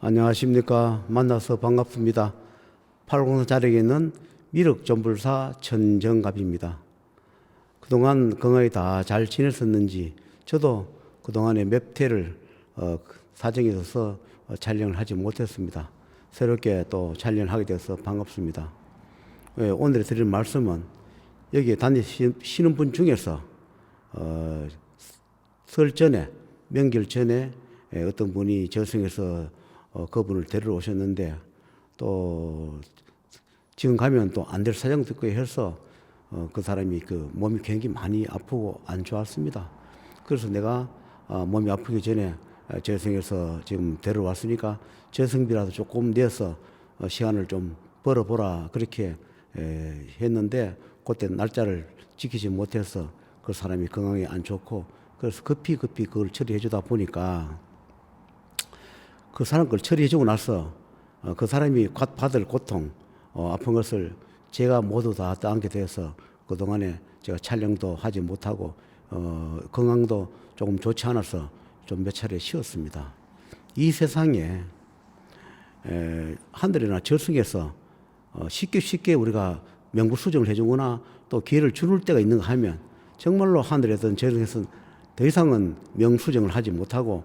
안녕하십니까. 만나서 반갑습니다. 804 자력에 있는 미륵존불사 천정갑입니다. 그동안 건강히 다 잘 지냈었는지 저도 그동안에 몇 회를 사정이 있어서 촬영을 하지 못했습니다. 새롭게 또 촬영을 하게 돼서 반갑습니다. 오늘 드릴 말씀은 여기에 다니시는 분 중에서 설 전에, 명절 전에 어떤 분이 저승에서 그분을 데리러 오셨는데 또 지금 가면 또 안 될 사정도 있고 해서 그 사람이 그 몸이 굉장히 많이 아프고 안 좋았습니다. 그래서 내가 몸이 아프기 전에 저승에서 지금 데려왔으니까 저승비라도 조금 내서 시간을 좀 벌어보라 그렇게 했는데 그때 날짜를 지키지 못해서 그 사람이 건강이 안 좋고 그래서 급히 그걸 처리해 주다 보니까 그 사람 걸 처리해 주고 나서 그 사람이 받을 고통, 아픈 것을 제가 모두 다 떠안게 돼서 그동안에 제가 촬영도 하지 못하고 건강도 조금 좋지 않아서 좀 몇 차례 쉬었습니다. 이 세상에 하늘이나 저승에서 쉽게 우리가 명불수정을 해주거나 또 기회를 주는 때가 있는가 하면 정말로 하늘에든 저승에서는 더 이상은 명수정을 하지 못하고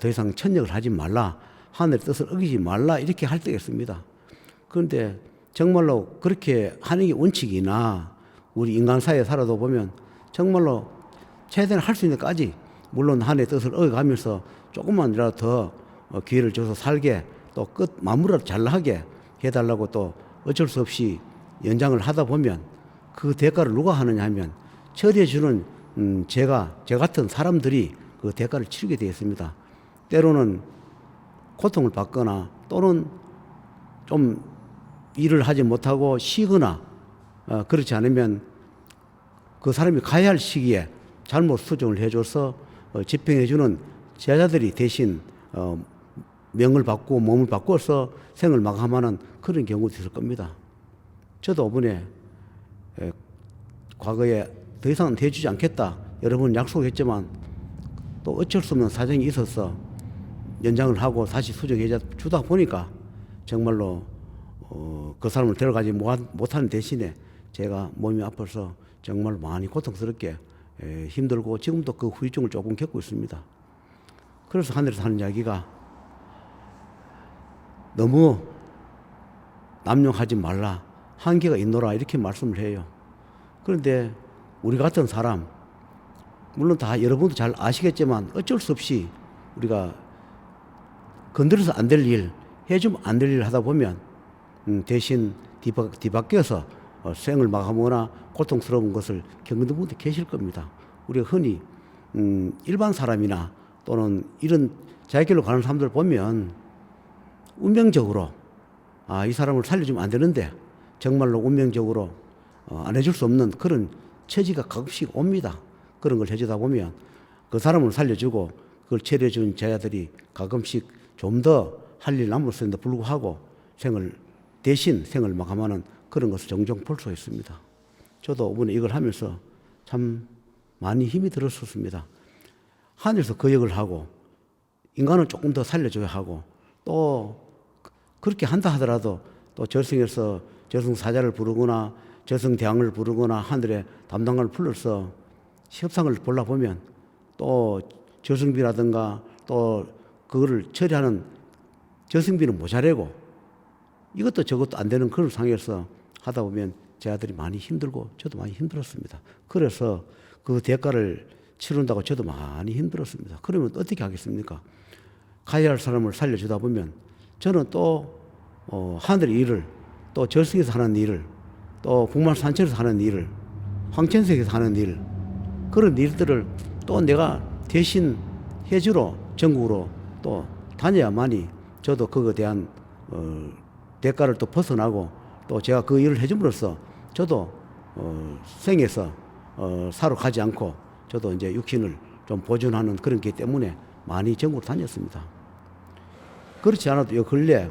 더 이상 천역을 하지 말라, 하늘의 뜻을 어기지 말라 이렇게 할 때가 있습니다. 그런데 정말로 그렇게 하는 게 원칙이나 우리 인간 사회에 살아도 보면 정말로 최대한 할 수 있는 데까지 물론 하늘의 뜻을 어겨가면서 조금만이라도 더 기회를 줘서 살게 또 끝 마무리를 잘하게 해달라고 또 어쩔 수 없이 연장을 하다 보면 그 대가를 누가 하느냐 하면 처리해주는 제 같은 사람들이 그 대가를 치르게 되어 있습니다. 때로는 고통을 받거나 또는 좀 일을 하지 못하고 쉬거나 그렇지 않으면 그 사람이 가야 할 시기에 잘못 수정을 해줘서 집행해주는 제자들이 대신 명을 받고 몸을 바꿔서 생을 마감하는 그런 경우도 있을 겁니다. 저도 이번에 과거에 더 이상은 해주지 않겠다 여러 번 약속했지만 또 어쩔 수 없는 사정이 있어서 연장을 하고 다시 수정해 주다 보니까 정말로 그 사람을 데려가지 못하는 대신에 제가 몸이 아파서 정말 많이 고통스럽게 힘들고 지금도 그 후유증을 조금 겪고 있습니다. 그래서 하늘에서 하는 이야기가 너무 남용하지 말라, 한계가 있노라 이렇게 말씀을 해요. 그런데 우리 같은 사람 물론 다 여러분도 잘 아시겠지만 어쩔 수 없이 우리가 건드려서 안 될 일, 해주면 안 될 일 하다 보면 대신 뒤바뀌어서 생을 마감하거나 고통스러운 것을 겪는 분도 계실 겁니다. 우리가 흔히 일반 사람이나 또는 이런 자기 길로 가는 사람들 보면 운명적으로 이 사람을 살려주면 안 되는데 정말로 운명적으로 안 해줄 수 없는 그런 처지가 가끔씩 옵니다. 그런 걸 해주다 보면 그 사람을 살려주고 그걸 처리해준 제자들이 가끔씩 좀 더 할 일 남았는데 불구하고 대신 생을 마감하는 그런 것을 종종 볼 수 있습니다. 저도 이번에 이걸 하면서 참 많이 힘이 들었었습니다. 하늘에서 그 역을 하고 인간은 조금 더 살려줘야 하고 또 그렇게 한다 하더라도 또 저승에서 저승사자를 부르거나 저승대왕을 부르거나 하늘의 담당관을 불러서 협상을 보려 보면 또 저승비라든가 또 그거를 처리하는 저승비는 모자라고 이것도 저것도 안 되는 그런 상황에서 하다 보면 제 아들이 많이 힘들고 저도 많이 힘들었습니다. 그래서 그 대가를 치른다고 저도 많이 힘들었습니다. 그러면 어떻게 하겠습니까? 가야 할 사람을 살려주다 보면 저는 또 하늘의 일을 또 저승에서 하는 일을 또 북만산천에서 하는 일을 황천색에서 하는 일 그런 일들을 또 내가 대신 해주러 전국으로 또 다녀야만이 저도 그거에 대한 대가를 또 벗어나고 또 제가 그 일을 해줌으로써 저도 생에서 사러 가지 않고 저도 이제 육신을 좀 보존하는 그런 게 때문에 많이 전국으로 다녔습니다. 그렇지 않아도 요 근래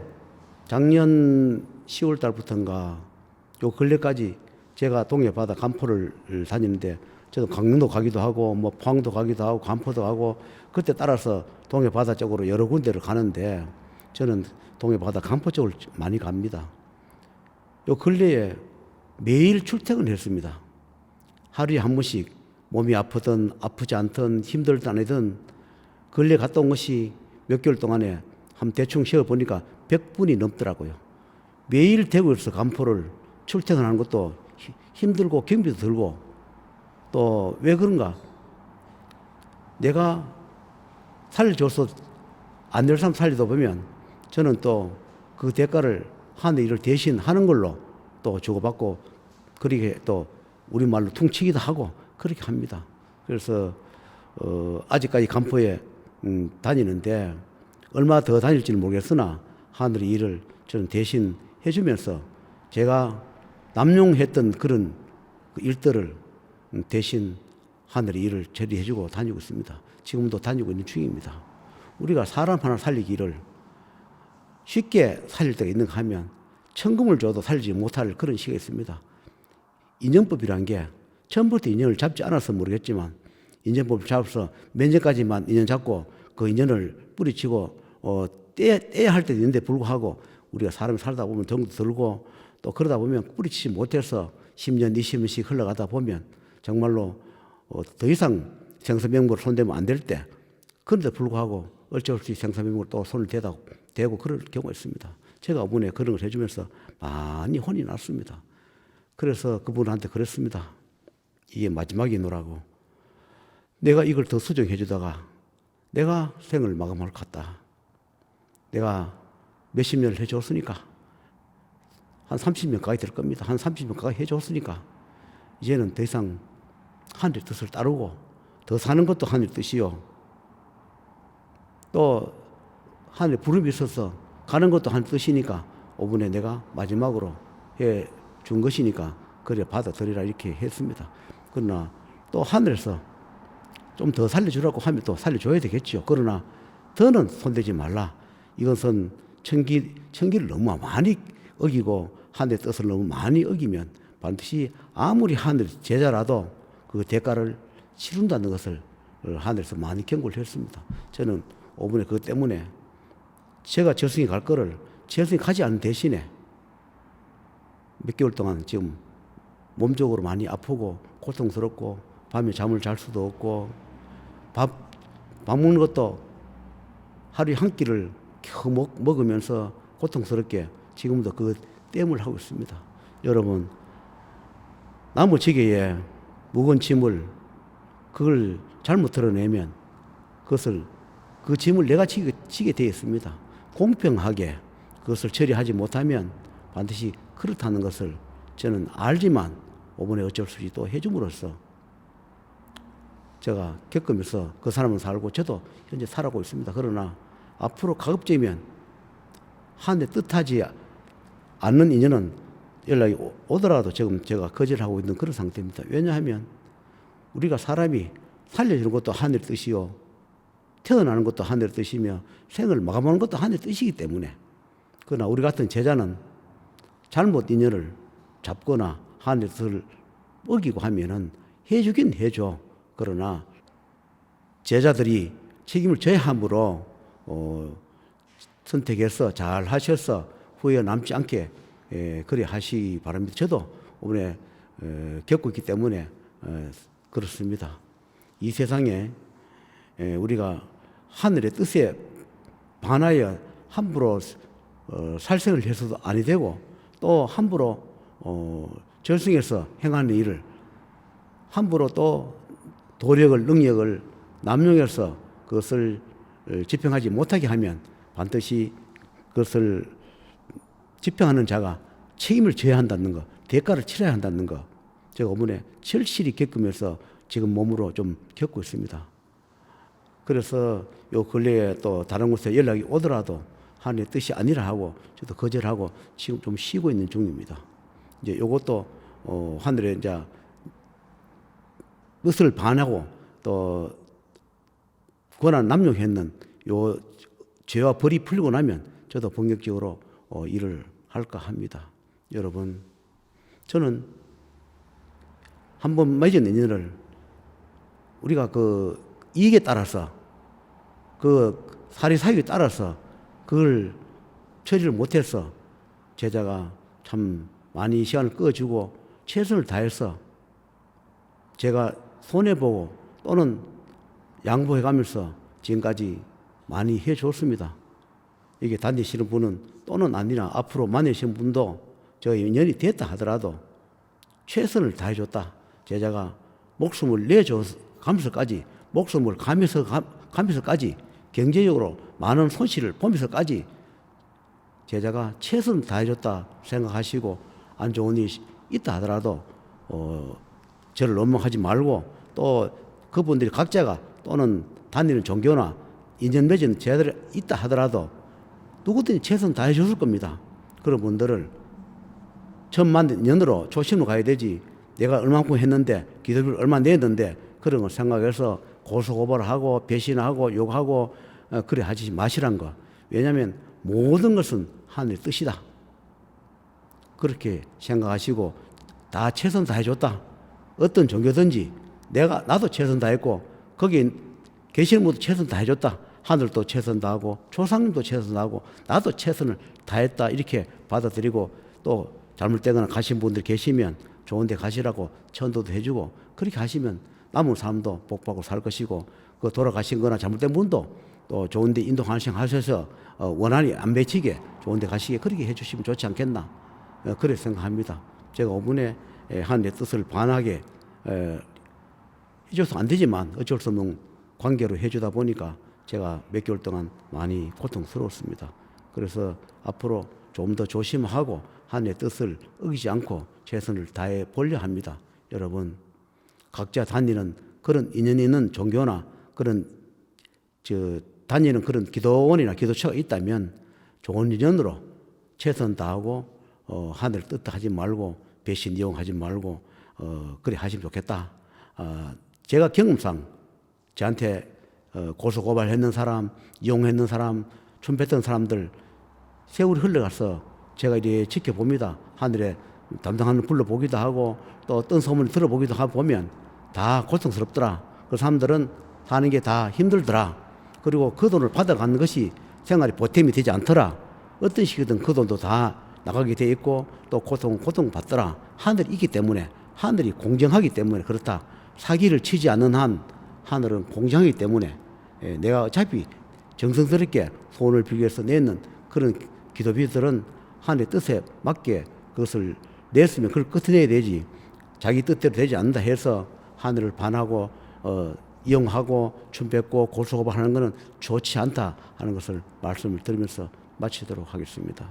작년 10월 달부터인가 요 근래까지 제가 동해 바다 간포를 다니는데 저도 강릉도 가기도 하고 뭐 포항도 가기도 하고 간포도 가고 그때 따라서 동해 바다 쪽으로 여러 군데를 가는데 저는 동해바다 간포 쪽을 많이 갑니다. 요 근래에 매일 출퇴근했습니다. 하루에 한 번씩 몸이 아프든 아프지 않든 힘들든 아니든 근래 갔다 온 것이 몇 개월 동안에 한 대충 쉬어보니까 100분이 넘더라고요. 매일 대구에서 간포를 출퇴근하는 것도 힘들고 경비도 들고 또 왜 그런가? 내가 살려줘서 안 될 사람 살리다 보면 저는 또 그 대가를 하는 일을 대신 하는 걸로 또 주고받고 그렇게 또 우리말로 퉁치기도 하고 그렇게 합니다. 그래서 아직까지 간포에 다니는데 얼마 더 다닐지는 모르겠으나 하늘의 일을 저는 대신 해주면서 제가 남용했던 그런 일들을 대신 하늘의 일을 처리해주고 다니고 있습니다. 지금도 다니고 있는 중입니다. 우리가 사람 하나 살리기를 쉽게 살릴 때가 있는가 하면 천금을 줘도 살리지 못할 그런 시기가 있습니다. 인연법이란 게 처음부터 인연을 잡지 않아서 모르겠지만 인연법을 잡아서 몇 년까지만 인연 잡고 그 인연을 뿌리치고 떼야 할 때도 있는데 불구하고 우리가 사람이 살다 보면 병도 들고 또 그러다 보면 뿌리치지 못해서 10년, 20년씩 흘러가다 보면 정말로 더 이상 생사명부를 손대면 안 될 때 그런데 불구하고 어쩔 수 없이 생사명부를 또 손을 대고 그럴 경우가 있습니다. 제가 이번에 그런 걸 해주면서 많이 혼이 났습니다. 그래서 그분한테 그랬습니다. 이게 마지막이노라고. 내가 이걸 더 수정해 주다가 내가 생을 마감할 것 같다. 내가 몇십 년을 해줬으니까 한 30년 가까이 될 겁니다. 한 30년 가까이 해줬으니까 이제는 더 이상 하늘의 뜻을 따르고 더 사는 것도 하늘의 뜻이요. 또 하늘에 부름이 있어서 가는 것도 하늘의 뜻이니까 이번에 내가 마지막으로 해 준 것이니까 그래 받아들이라 이렇게 했습니다. 그러나 또 하늘에서 좀 더 살려주라고 하면 또 살려줘야 되겠죠. 그러나 더는 손대지 말라. 이것은 천기를 너무 많이 어기고 하늘의 뜻을 너무 많이 어기면 반드시 아무리 하늘 제자라도 그 대가를 치른다는 것을 하늘에서 많이 경고를 했습니다. 저는 이번에 그것 때문에 제가 저승에 갈 거를 저승에 가지 않는 대신에 몇 개월 동안 지금 몸적으로 많이 아프고 고통스럽고 밤에 잠을 잘 수도 없고 밥 먹는 것도 하루에 한 끼를 겨우 먹으면서 고통스럽게 지금도 그 땜을 하고 있습니다. 여러분 나무 지게에 무거운 짐을 그걸 잘못 털어내면 그것을 그 짐을 내가 지게 되어 있습니다. 공평하게 그것을 처리하지 못하면 반드시 그렇다는 것을 저는 알지만 이번에 어쩔 수 없이 또 해줌으로써 제가 겪으면서 그 사람은 살고 저도 현재 살아가고 있습니다. 그러나 앞으로 가급적이면 하늘에 뜻하지 않는 인연은 연락이 오더라도 지금 제가 거절하고 있는 그런 상태입니다. 왜냐하면 우리가 사람이 살려주는 것도 하늘의 뜻이요 태어나는 것도 하늘의 뜻이며 생을 마감하는 것도 하늘의 뜻이기 때문에 그러나 우리 같은 제자는 잘못 인연을 잡거나 하늘의 뜻을 어기고 하면은 해주긴 해줘. 그러나 제자들이 책임을 져야 함으로 선택해서 잘 하셔서 후회 남지 않게 그래 하시기 바랍니다. 저도 이번에 겪고 있기 때문에 그렇습니다. 이 세상에 우리가 하늘의 뜻에 반하여 함부로 살생을 해서도 아니 되고 또 함부로 절승해서 행하는 일을 함부로 또 도력을 능력을 남용해서 그것을 집행하지 못하게 하면 반드시 그것을 집행하는 자가 책임을 져야 한다는 것, 대가를 치러야 한다는 것 제가 이번에 절실히 겪으면서 지금 몸으로 좀 겪고 있습니다. 그래서 요 근래에 또 다른 곳에 연락이 오더라도 하나님의 뜻이 아니라 하고 저도 거절하고 지금 좀 쉬고 있는 중입니다. 이제 요것도 하늘에 이제 뜻을 반하고 또 권한 남용했는 요 죄와 벌이 풀리고 나면 저도 본격적으로 일을 할까 합니다. 여러분, 저는 한번 맺은 인연을 우리가 그 이익에 따라서 그 사리 사유에 따라서 그걸 처리를 못해서 제자가 참 많이 시간을 꺼주고 최선을 다해서 제가 손해보고 또는 양보해가면서 지금까지 많이 해줬습니다. 이게 다니시는 분은 또는 아니나 앞으로 만나시는 분도 저 인연이 됐다 하더라도 최선을 다해줬다. 제자가 목숨을 내줘가면서까지 목숨을 가면서까지 경제적으로 많은 손실을 보면서까지 제자가 최선을 다해줬다 생각하시고 안 좋은 일이 있다 하더라도 저를 원망하지 말고 또 그분들이 각자가 또는 다니는 종교나 인연 맺은 제자들이 있다 하더라도 누구든지 최선 다해 줬을 겁니다. 그런 분들을 천만 년으로 초심으로 가야 되지 내가 얼마만큼 했는데 기도비를 얼마 냈는데 그런 걸 생각해서 고소고발하고 배신하고 욕하고 그래 하지 마시란 거. 왜냐하면 모든 것은 하늘의 뜻이다. 그렇게 생각하시고 다 최선 다해줬다. 어떤 종교든지 나도 최선 다했고 거기 계시는 분도 최선 다해줬다. 하늘도 최선 다하고 조상님도 최선 다하고 나도 최선을 다했다. 이렇게 받아들이고 또 잘못되거나 가신 분들 계시면 좋은 데 가시라고 천도도 해주고 그렇게 하시면 남은 사람도 복받고 살 것이고 그 돌아가신 거나 잘못된 분도 또 좋은 데 인도 환생하셔서 원한이 안 맺히게 좋은 데 가시게 그렇게 해주시면 좋지 않겠나. 그렇게 생각합니다. 제가 5분에 하늘의 뜻을 반하게 해줘서 안 되지만 어쩔 수 없는 관계로 해주다 보니까 제가 몇 개월 동안 많이 고통스러웠습니다. 그래서 앞으로 좀 더 조심하고 하늘의 뜻을 어기지 않고 최선을 다해 보려 합니다. 여러분 각자 다니는 그런 인연 있는 종교나 그런 다니는 그런 기도원이나 기도처가 있다면 좋은 인연으로 최선 다하고 하늘 뜻하지 말고 배신 이용하지 말고 그래 하시면 좋겠다. 제가 경험상 저한테 고소고발했는 사람, 이용했는 사람, 춤했던 사람들 세월이 흘러가서 제가 이제 지켜봅니다. 하늘에 담당하는 불러보기도 하고 또 어떤 소문을 들어보기도 하고 보면 다 고통스럽더라. 그 사람들은 사는 게 다 힘들더라. 그리고 그 돈을 받아가는 것이 생활에 보탬이 되지 않더라. 어떤 식이든 그 돈도 다 나가게 돼 있고 또 고통받더라. 하늘이 있기 때문에 하늘이 공정하기 때문에 그렇다. 사기를 치지 않는 한 하늘은 공정하기 때문에 내가 어차피 정성스럽게 소원을 빌기 위해서 내는 그런 기도비들은 하늘의 뜻에 맞게 그것을 냈으면 그걸 끝내야 되지. 자기 뜻대로 되지 않는다 해서 하늘을 반하고 이용하고 춤뱉고 고소고발하는 것은 좋지 않다 하는 것을 말씀을 드리면서 마치도록 하겠습니다.